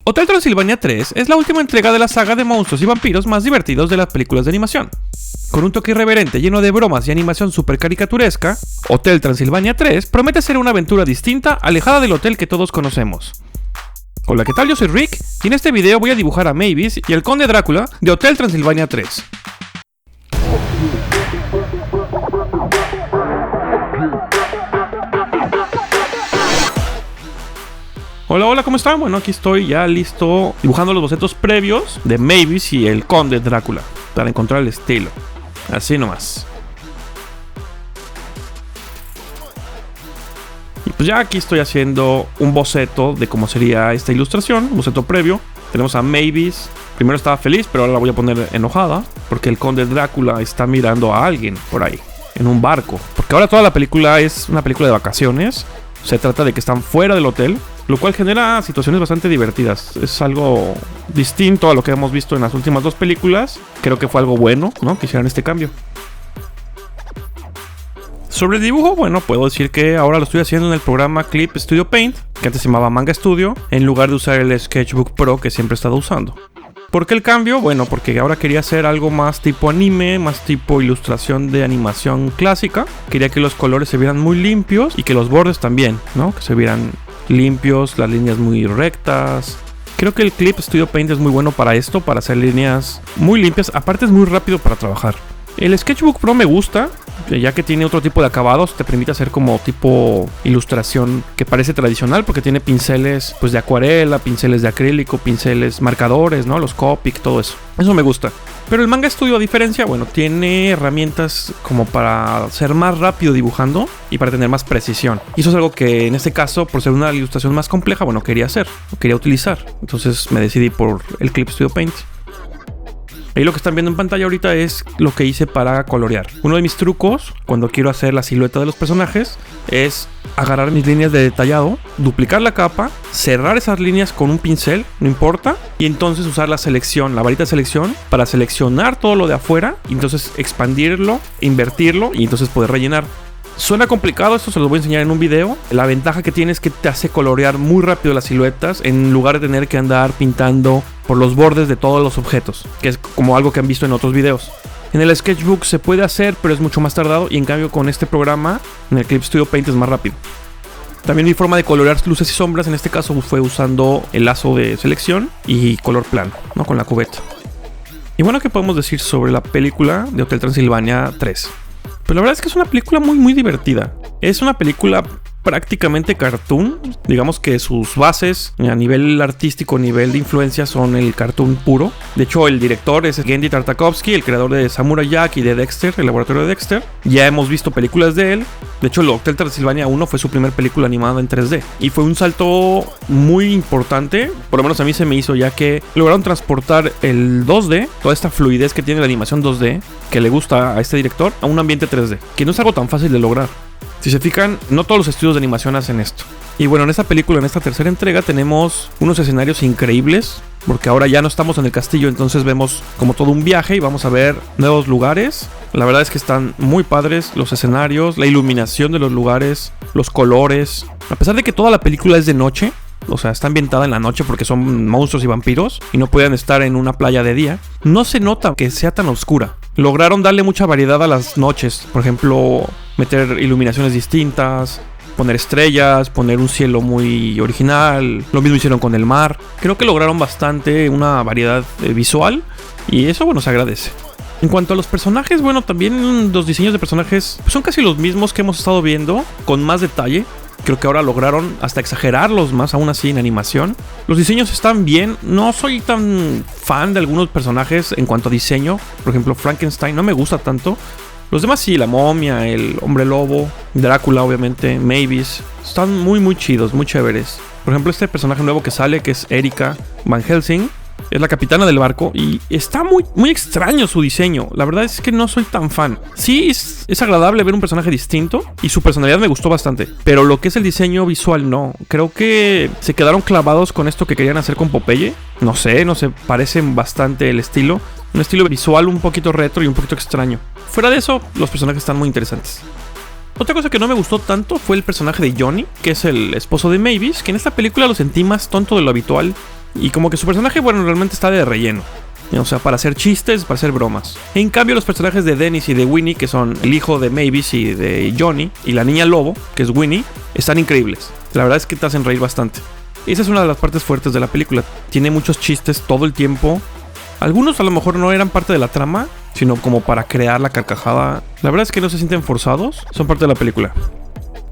Hotel Transilvania 3 es la última entrega de la saga de monstruos y vampiros más divertidos de las películas de animación. Con un toque irreverente lleno de bromas y animación super caricaturesca, Hotel Transilvania 3 promete ser una aventura distinta, alejada del hotel que todos conocemos. Hola, ¿qué tal? Yo soy Rick y en este video voy a dibujar a Mavis y el Conde Drácula de Hotel Transilvania 3. Hola, ¿cómo están? Bueno, aquí estoy ya listo dibujando los bocetos previos de Mavis y el Conde Drácula para encontrar el estilo. Así nomás. Y pues ya aquí estoy haciendo un boceto de cómo sería esta ilustración, un boceto previo. Tenemos a Mavis. Primero estaba feliz, pero ahora la voy a poner enojada porque el Conde Drácula está mirando a alguien por ahí, en un barco. Porque ahora toda la película es una película de vacaciones. Se trata de que están fuera del hotel, lo cual genera situaciones bastante divertidas. Es algo distinto a lo que hemos visto en las últimas dos películas. Creo que fue algo bueno, ¿no?, que hicieran este cambio. Sobre el dibujo, bueno, puedo decir que ahora lo estoy haciendo en el programa Clip Studio Paint, que antes se llamaba Manga Studio, en lugar de usar el Sketchbook Pro que siempre he estado usando. ¿Por qué el cambio? Bueno, porque ahora quería hacer algo más tipo anime, más tipo ilustración de animación clásica. Quería que los colores se vieran muy limpios y que los bordes también, ¿no?, que se vieran limpios, las líneas muy rectas. Creo que el Clip Studio Paint es muy bueno para esto, para hacer líneas muy limpias. Aparte es muy rápido para trabajar. El Sketchbook Pro me gusta, ya que tiene otro tipo de acabados, te permite hacer como tipo ilustración que parece tradicional, porque tiene pinceles pues de acuarela, pinceles de acrílico, pinceles marcadores, ¿no?, los Copic, todo eso. Eso me gusta. Pero el Manga Studio, a diferencia, bueno, tiene herramientas como para ser más rápido dibujando y para tener más precisión. Y eso es algo que en este caso, por ser una ilustración más compleja, bueno, quería hacer, quería utilizar. Entonces me decidí por el Clip Studio Paint. Ahí lo que están viendo en pantalla ahorita es lo que hice para colorear. Uno de mis trucos cuando quiero hacer la silueta de los personajes es agarrar mis líneas de detallado, duplicar la capa, cerrar esas líneas con un pincel, no importa, y entonces usar la selección, la varita de selección, para seleccionar todo lo de afuera, y entonces expandirlo, invertirlo y entonces poder rellenar. Suena complicado, esto se lo voy a enseñar en un video. La ventaja que tiene es que te hace colorear muy rápido las siluetas en lugar de tener que andar pintando por los bordes de todos los objetos, que es como algo que han visto en otros videos. En el Sketchbook se puede hacer, pero es mucho más tardado, y en cambio con este programa, en el Clip Studio Paint, es más rápido. También mi forma de colorear luces y sombras en este caso fue usando el lazo de selección y color plano, ¿no?, con la cubeta. Y bueno, ¿qué podemos decir sobre la película de Hotel Transilvania 3? Pero la verdad es que es una película muy divertida. Es una película prácticamente cartoon. Digamos que sus bases a nivel artístico, a nivel de influencia, son el cartoon puro. De hecho, el director es Genndy Tartakovsky, el creador de Samurai Jack y de Dexter, el laboratorio de Dexter. Ya hemos visto películas de él. De hecho, el Hotel Transilvania 1 fue su primer película animada en 3D. Y fue un salto muy importante, por lo menos a mí se me hizo, ya que lograron transportar el 2D, toda esta fluidez que tiene la animación 2D, que le gusta a este director, a un ambiente 3D, que no es algo tan fácil de lograr. Si se fijan, no todos los estudios de animación hacen esto. Y bueno, en esta película, en esta tercera entrega, tenemos unos escenarios increíbles, porque ahora ya no estamos en el castillo, entonces vemos como todo un viaje y vamos a ver nuevos lugares. La verdad es que están muy padres los escenarios, la iluminación de los lugares, los colores. A pesar de que toda la película es de noche, o sea, está ambientada en la noche porque son monstruos y vampiros y no pueden estar en una playa de día, no se nota que sea tan oscura. Lograron darle mucha variedad a las noches. Por ejemplo, meter iluminaciones distintas, poner estrellas, poner un cielo muy original. Lo mismo hicieron con el mar. Creo que lograron bastante una variedad visual y eso, bueno, se agradece. En cuanto a los personajes, bueno, también los diseños de personajes son casi los mismos que hemos estado viendo, con más detalle. Creo que ahora lograron hasta exagerarlos más aún así en animación. Los diseños están bien. No soy tan fan de algunos personajes en cuanto a diseño. Por ejemplo, Frankenstein no me gusta tanto. Los demás sí, la momia, el hombre lobo, Drácula obviamente, Mavis. Están muy chidos, muy chéveres. Por ejemplo, este personaje nuevo que sale, que es Erika Van Helsing, es la capitana del barco y está muy extraño su diseño. La verdad es que no soy tan fan. Sí, es agradable ver un personaje distinto y su personalidad me gustó bastante, pero lo que es el diseño visual no. Creo que se quedaron clavados con esto que querían hacer con Popeye. No sé, parecen bastante el estilo. Un estilo visual un poquito retro y un poquito extraño. Fuera de eso, los personajes están muy interesantes. Otra cosa que no me gustó tanto fue el personaje de Johnny, que es el esposo de Mavis, que en esta película lo sentí más tonto de lo habitual. Y como que su personaje, bueno, realmente está de relleno. O sea, para hacer chistes, para hacer bromas. En cambio, los personajes de Dennis y de Winnie, que son el hijo de Mavis y de Johnny, y la niña lobo, que es Winnie, están increíbles. La verdad es que te hacen reír bastante. Esa es una de las partes fuertes de la película. Tiene muchos chistes todo el tiempo. Algunos a lo mejor no eran parte de la trama, sino como para crear la carcajada. La verdad es que no se sienten forzados, son parte de la película.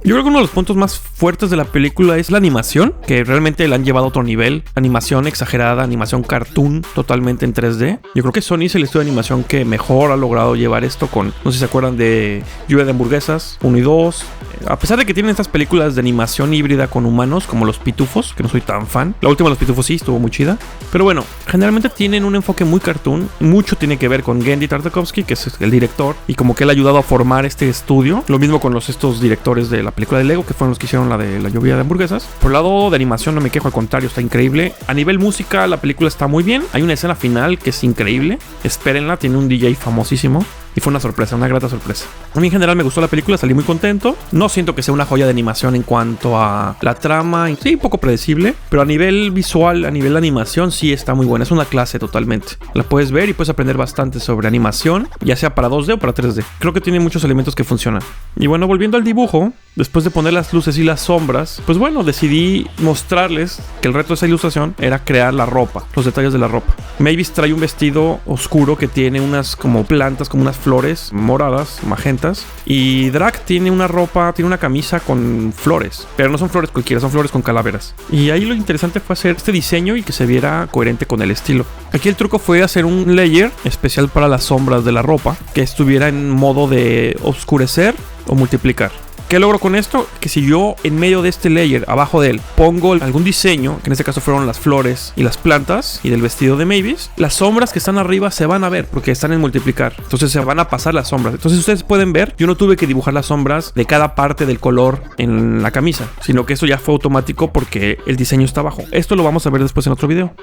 Yo creo que uno de los puntos más fuertes de la película es la animación, que realmente la han llevado a otro nivel. Animación exagerada, animación cartoon, totalmente en 3D. Yo creo que Sony es el estudio de animación que mejor ha logrado llevar esto con, no sé si se acuerdan de Lluvia de Hamburguesas 1 y 2. A pesar de que tienen estas películas de animación híbrida con humanos, como Los Pitufos, que no soy tan fan. La última de Los Pitufos sí, estuvo muy chida. Pero bueno, generalmente tienen un enfoque muy cartoon. Mucho tiene que ver con Genndy Tartakovsky, que es el director, y como que él ha ayudado a formar este estudio. Lo mismo con estos directores de la película de Lego, que fueron los que hicieron la de La Lluvia de Hamburguesas. Por el lado de animación no me quejo, al contrario, está increíble. A nivel música, la película está muy bien. Hay una escena final que es increíble. Espérenla, tiene un DJ famosísimo. Y fue una sorpresa, una grata sorpresa. A mí en general me gustó la película, salí muy contento. No siento que sea una joya de animación en cuanto a la trama. Sí, un poco predecible. Pero a nivel visual, a nivel de animación, sí está muy buena. Es una clase totalmente. La puedes ver y puedes aprender bastante sobre animación, ya sea para 2D o para 3D. Creo que tiene muchos elementos que funcionan. Y bueno, volviendo al dibujo, después de poner las luces y las sombras, pues bueno, decidí mostrarles que el reto de esa ilustración era crear la ropa, los detalles de la ropa. Mavis trae un vestido oscuro que tiene unas como plantas, como unas flores moradas, magentas. Y Drac tiene una ropa, tiene una camisa con flores. Pero no son flores cualquiera, son flores con calaveras. Y ahí lo interesante fue hacer este diseño y que se viera coherente con el estilo. Aquí el truco fue hacer un layer especial para las sombras de la ropa, que estuviera en modo de oscurecer o multiplicar. ¿Qué logro con esto? Que si yo en medio de este layer, abajo de él, pongo algún diseño, que en este caso fueron las flores y las plantas y del vestido de Mavis, las sombras que están arriba se van a ver porque están en multiplicar. Entonces se van a pasar las sombras. Entonces ustedes pueden ver, yo no tuve que dibujar las sombras de cada parte del color en la camisa, sino que eso ya fue automático porque el diseño está abajo. Esto lo vamos a ver después en otro video.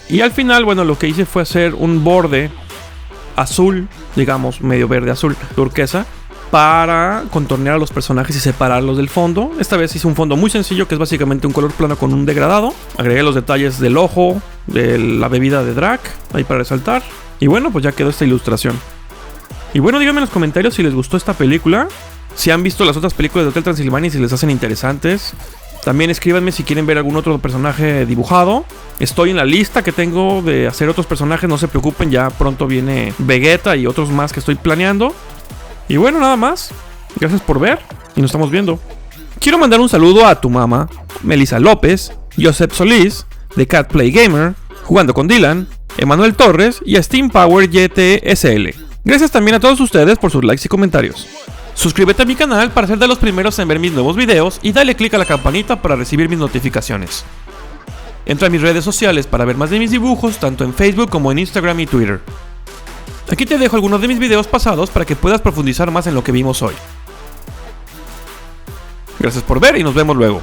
Y al final, bueno, lo que hice fue hacer un borde azul, digamos, medio verde azul, turquesa, para contornear a los personajes y separarlos del fondo. Esta vez hice un fondo muy sencillo, que es básicamente un color plano con un degradado. Agregué los detalles del ojo, de la bebida de Drac, ahí para resaltar. Y bueno, pues ya quedó esta ilustración. Y bueno, díganme en los comentarios si les gustó esta película, si han visto las otras películas de Hotel Transilvania y si les hacen interesantes. También escríbanme si quieren ver algún otro personaje dibujado. Estoy en la lista que tengo de hacer otros personajes, no se preocupen, ya pronto viene Vegeta y otros más que estoy planeando. Y bueno, nada más. Gracias por ver y nos estamos viendo. Quiero mandar un saludo a tu mamá, Melissa López, Joseph Solís, de Cat Play Gamer, Jugando con Dylan, Emanuel Torres y a Steam Power YTSL. Gracias también a todos ustedes por sus likes y comentarios. Suscríbete a mi canal para ser de los primeros en ver mis nuevos videos y dale click a la campanita para recibir mis notificaciones. Entra a mis redes sociales para ver más de mis dibujos, tanto en Facebook como en Instagram y Twitter. Aquí te dejo algunos de mis videos pasados para que puedas profundizar más en lo que vimos hoy. Gracias por ver y nos vemos luego.